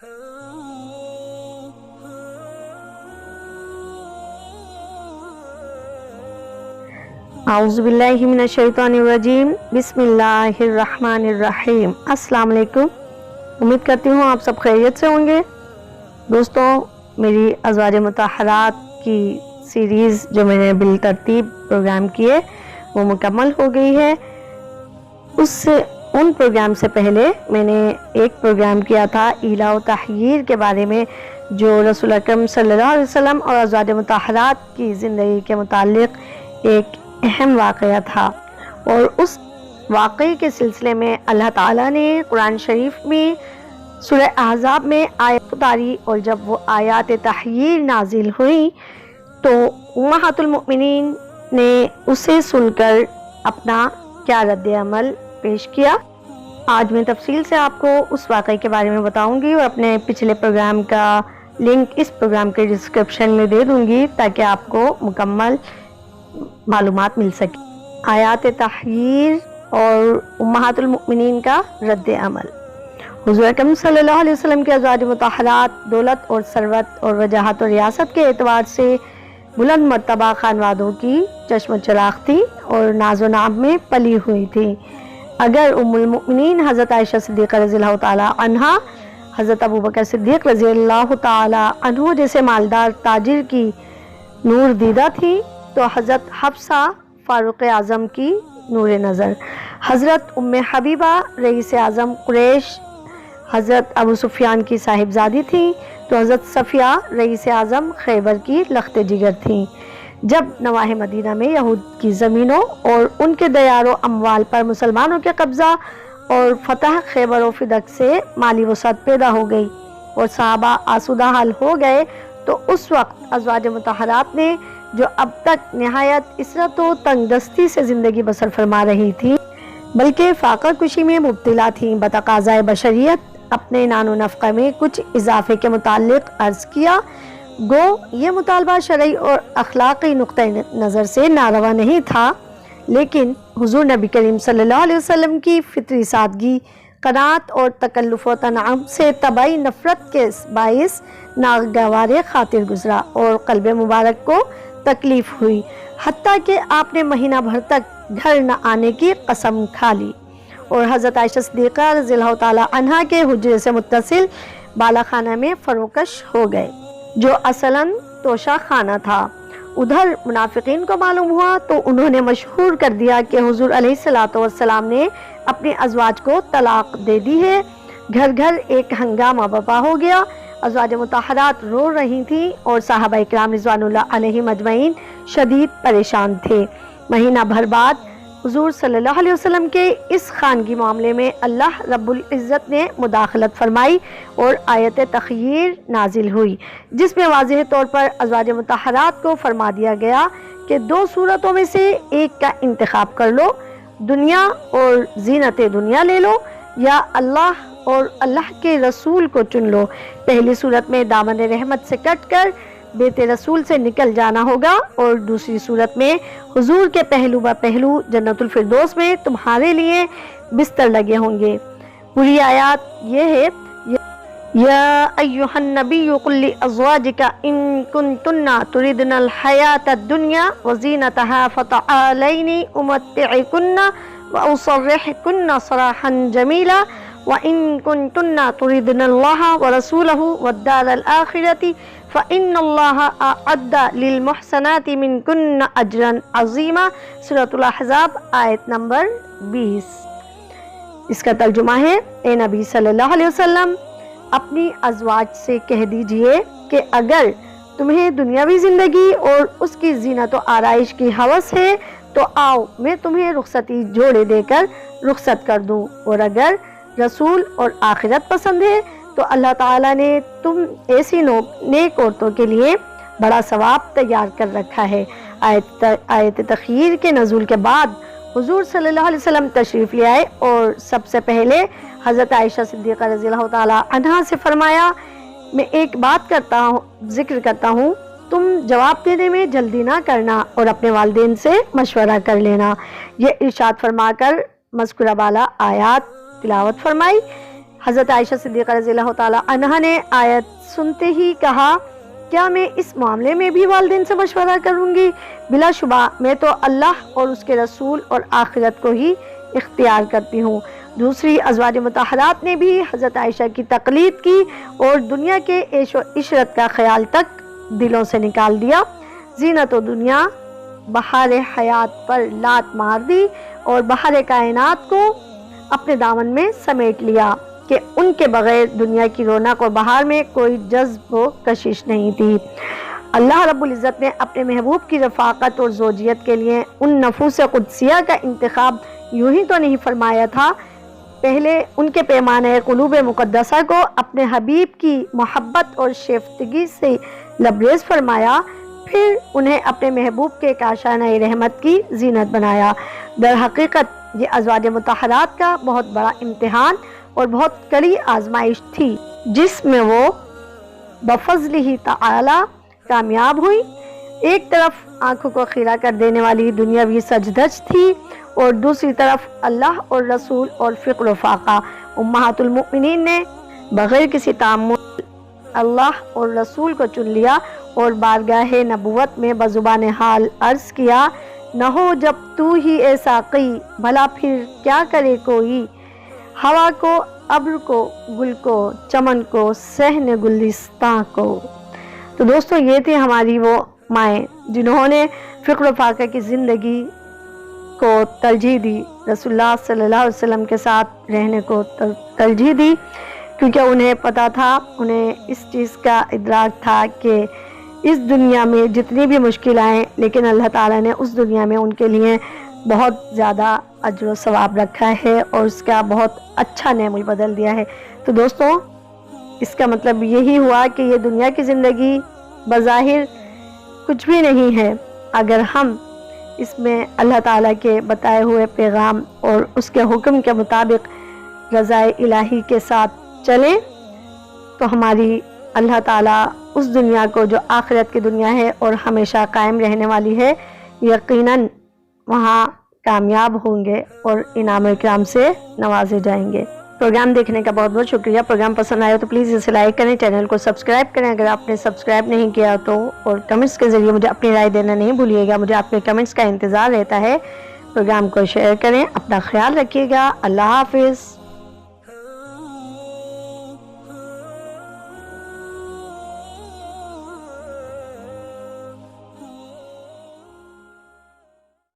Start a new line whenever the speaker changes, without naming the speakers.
आऊज़ु बिल्लाहि मिनश शैतानिर रजीम, बिस्मिल्लाहिर रहमानिर रहीम। अस्सलाम वालेकुम। उम्मीद करती हूँ आप सब खैरियत से होंगे। दोस्तों, मेरी अज़वाज मुतहरात की सीरीज़ जो मैंने बिल तरतीब प्रोग्राम किए वो मुकम्मल हो गई है। उन प्रोग्राम से पहले मैंने एक प्रोग्राम किया था इला व तहयीर के बारे में, जो रसूल अकरम सल्लल्लाहु अलैहि वसल्लम और अज़वाज मुतहरात की ज़िंदगी के मुतालिक एक अहम वाक़या था। और उस वाक़े के सिलसिले में अल्लाह ताला ने कुरान शरीफ में सूरह अहज़ाब में आयत उतारी, और जब वो आयात तहयीर नाजिल हुई तो उम्महातुल मुमिनीन ने उसे सुनकर अपना क्या रद्द अमल पेश किया। आज मैं तफसील से आपको उस वाक़े के बारे में बताऊंगी और अपने पिछले प्रोग्राम का लिंक इस प्रोग्राम के डिस्क्रिप्शन में दे दूंगी ताकि आपको मुकम्मल मालूमात मिल सके। आयात तहयीर और उम्महातुल मुमिनीन का रद्द अमल। हुज़ूर अकरम सल्लल्लाहु अलैहि वसल्लम के अज़वाज मुतहरात दौलत और सरवत और वजाहत और रियासत के एतबार से बुलंद मर्तबा खानवादों की चश्म चराग़ थी और नाज़ो नाम में पली हुई थी। अगर उम्मुल मुमिनीन हज़रत आयशा सिद्दीक़ा रज़ियल्लाहु ताला अन्हा, हज़रत अबू बकर सिद्दीक़ रज़ियल्लाहु ताला अन्हु जैसे मालदार ताजिर की नूर दीदा थी, तो हज़रत हफ्सा फ़ारूक़ आज़म की नूर नज़र, हज़रत उम्मे हबीबा रईस आज़म कुरैश हज़रत अबू सुफियान की साहिबजादी थी, तो हज़रत सफ़िया रईस आज़म खैबर की लख्त जिगर थी। जब नवाह मदीना में यहूद की ज़मीनों और उनके दयारो अमवाल पर मुसलमानों के कब्ज़ा और फतह खैबर व फिदक से माली वसअत पैदा हो गई और सहाबा आसूदा हाल हो गए, तो उस वक्त अज़वाज मुतहरात ने, जो अब तक नहायत इसरत व तंगदस्ती से ज़िंदगी बसर फरमा रही थी बल्कि फ़ाक़ा कुशी में मुब्तला थीं, बतक़ाज़ाए बशरियत अपने नानो नफ़क़ा में कुछ इजाफ़े के मुताल्लिक़ अर्ज़ किया। गो ये मुतालबा शरई और अखलाक़ी नुक्ते नज़र से नारवा नहीं था, लेकिन हुज़ूर नबी करीम सल्लल्लाहु अलैहि वसल्लम की फ़ितरी सादगी, क़नाअत और तकल्लुफ़ व तनाअम से तबाही नफ़रत के बाइस नागवार खातिर गुज़रा और क़ल्ब मुबारक को तकलीफ़ हुई, हत्ता कि आपने महीना भर तक घर न आने की कसम खा ली और हज़रत आयशा सिद्दीक़ा रज़ियल्लाहु ताला अन्हा के हुज्रे से मुत्तसिल बाला खाना में फ़रोकश हो गए, जो असलन तोशा खाना था। उधर मुनाफिकीन को मालूम हुआ तो उन्होंने मशहूर कर दिया कि हुज़ूर अलैहिस्सलातु वस्सलाम ने अपने अज़वाज को तलाक दे दी है। घर घर एक हंगामा बर्पा हो गया। अज़वाज मुतहरात रो रही थीं और सहाबा इकराम रिज़वानुल्लाह अलैहिम अजमईन शदीद परेशान थे। महीना भर बाद हुज़ूर सल्लल्लाहु अलैहि वसल्लम के इस खानगी मामले में अल्लाह रब्बुल इज़्ज़त ने मुदाखलत फरमाई और आयत तखयीर नाजिल हुई, जिसमें वाज़ेह तौर पर अज़वाज मुतहरात को फरमा दिया गया कि दो सूरतों में से एक का इंतखाब कर लो, दुनिया और ज़ीनत दुनिया ले लो या अल्लाह और अल्लाह के रसूल को चुन लो। पहली सूरत में दामन रहमत से कट कर बेते रसूल से निकल जाना होगा और दूसरी सूरत में हुजूर के पहलू ब पहलू जन्नतुल फिरदौस में तुम्हारे लिए बिस्तर लगे होंगे। पूरी आयत ये है, या अय्युहन नबिय्यु कुल लि अज़वाजिका इन कुंतुन्ना तुरिदनल हयातद दुनिया व ज़ीनतहा फ़तआलैनि उमत्तिअकुन्ना व उसर्रिहुकुन्ना सराहन जमीला व इन कुंतुन्ना तुरिदनल्लाह व रसूलहु वद्दारल आखिरति फ़इन्नल्लाह अअद्दा लिल मुहसनाति मिनकुन्न अजरन अज़ीमा। सूरतुल अहज़ाब आयत नंबर 20। इसका तर्जुमा है, ए नबी सल्लल्लाहु अलैहि वसल्लम, अपनी अज़वाज से कह दीजिए कि अगर तुम्हें दुनियावी ज़िंदगी और उसकी ज़ीनत व आराइश की हवस है तो आओ मैं तुम्हें रुखसती जोड़े देकर रुखसत कर दूँ, और अगर रसूल और आखिरत पसंद है तो अल्लाह ताला ने तुम ऐसी नेक औरतों के लिए बड़ा सवाब तैयार कर रखा है। आयत तखयीर के नज़ूल के बाद हुजूर सल्लल्लाहु अलैहि वसल्लम तशरीफ़ ले आए और सबसे पहले हज़रत आयशा सिद्दीक़ा रज़ियल्लाहु ताला अन्हा से फरमाया, मैं एक बात जिक्र करता हूँ, तुम जवाब देने में जल्दी ना करना और अपने वालिदैन से मशवरा कर लेना। ये इरशाद फरमाकर मज़कूरा बाला आयात तिलावत फरमाई। حضرت عائشہ صدیقہ رضی اللہ تعالیٰ عنہا نے آیت سنتے ہی کہا کیا میں اس معاملے میں بھی والدین سے مشورہ کروں گی؟ بلا شبہ میں تو اللہ اور اس کے رسول اور آخرت کو ہی اختیار کرتی ہوں۔ دوسری ازواج مطہرات نے بھی حضرت عائشہ کی تقلید کی اور دنیا کے عیش و عشرت کا خیال تک دلوں سے نکال دیا۔ زینت و دنیا بہار حیات پر لات مار دی اور بہار کائنات کو اپنے دامن میں سمیٹ لیا کہ ان کے بغیر دنیا کی رونق اور بہار میں کوئی جذب و کشش نہیں تھی۔ اللہ رب العزت نے اپنے محبوب کی رفاقت اور زوجیت کے لیے ان نفوس قدسیہ کا انتخاب یوں ہی تو نہیں فرمایا تھا، پہلے ان کے پیمانہ قلوب مقدسہ کو اپنے حبیب کی محبت اور شیفتگی سے لبریز فرمایا، پھر انہیں اپنے محبوب کے کاشانہ رحمت کی زینت بنایا۔ در حقیقت یہ ازواج مطہرات کا بہت بڑا امتحان اور بہت کڑی آزمائش تھی، جس میں وہ بفضلہ تعالی کامیاب ہوئی۔ ایک طرف آنکھوں کو خیرہ کر دینے والی دنیاوی سجدج تھی اور دوسری طرف اللہ اور رسول اور فقر و فاقہ۔ امہات المؤمنین نے بغیر کسی تعمل اللہ اور رسول کو چن لیا اور بارگاہ نبوت میں بزبان حال عرض کیا، نہ ہو جب تو ہی اے ساقی بھلا پھر کیا کرے کوئی، ہوا کو، ابر کو، گل کو، چمن کو، صحن گلستاں کو۔ تو دوستو یہ تھی ہماری وہ مائیں جنہوں نے فقر و فاقہ کی زندگی کو ترجیح دی، رسول اللہ صلی اللہ علیہ وسلم کے ساتھ رہنے کو ترجیح دی، کیونکہ انہیں پتا تھا، انہیں اس چیز کا ادراک تھا کہ اس دنیا میں جتنی بھی مشکل آئیں لیکن اللہ تعالیٰ نے اس دنیا میں ان کے لیے بہت زیادہ اجر و ثواب رکھا ہے اور اس کا بہت اچھا نعم البدل دیا ہے۔ تو دوستو اس کا مطلب یہی ہوا کہ یہ دنیا کی زندگی بظاہر کچھ بھی نہیں ہے، اگر ہم اس میں اللہ تعالیٰ کے بتائے ہوئے پیغام اور اس کے حکم کے مطابق رضا الہی کے ساتھ چلیں تو ہماری اللہ تعالیٰ اس دنیا کو جو آخرت کی دنیا ہے اور ہمیشہ قائم رہنے والی ہے، یقیناً وہاں کامیاب ہوں گے اور انعام و اکرام سے نوازے جائیں گے۔ پروگرام دیکھنے کا بہت بہت شکریہ۔ پروگرام پسند آئے تو پلیز اسے لائک کریں، چینل کو سبسکرائب کریں اگر آپ نے سبسکرائب نہیں کیا تو، اور کمنٹس کے ذریعے مجھے اپنی رائے دینا نہیں بھولیے گا، مجھے آپ کے کمنٹس کا انتظار رہتا ہے۔ پروگرام کو شیئر کریں، اپنا خیال رکھیے گا۔ اللہ حافظ۔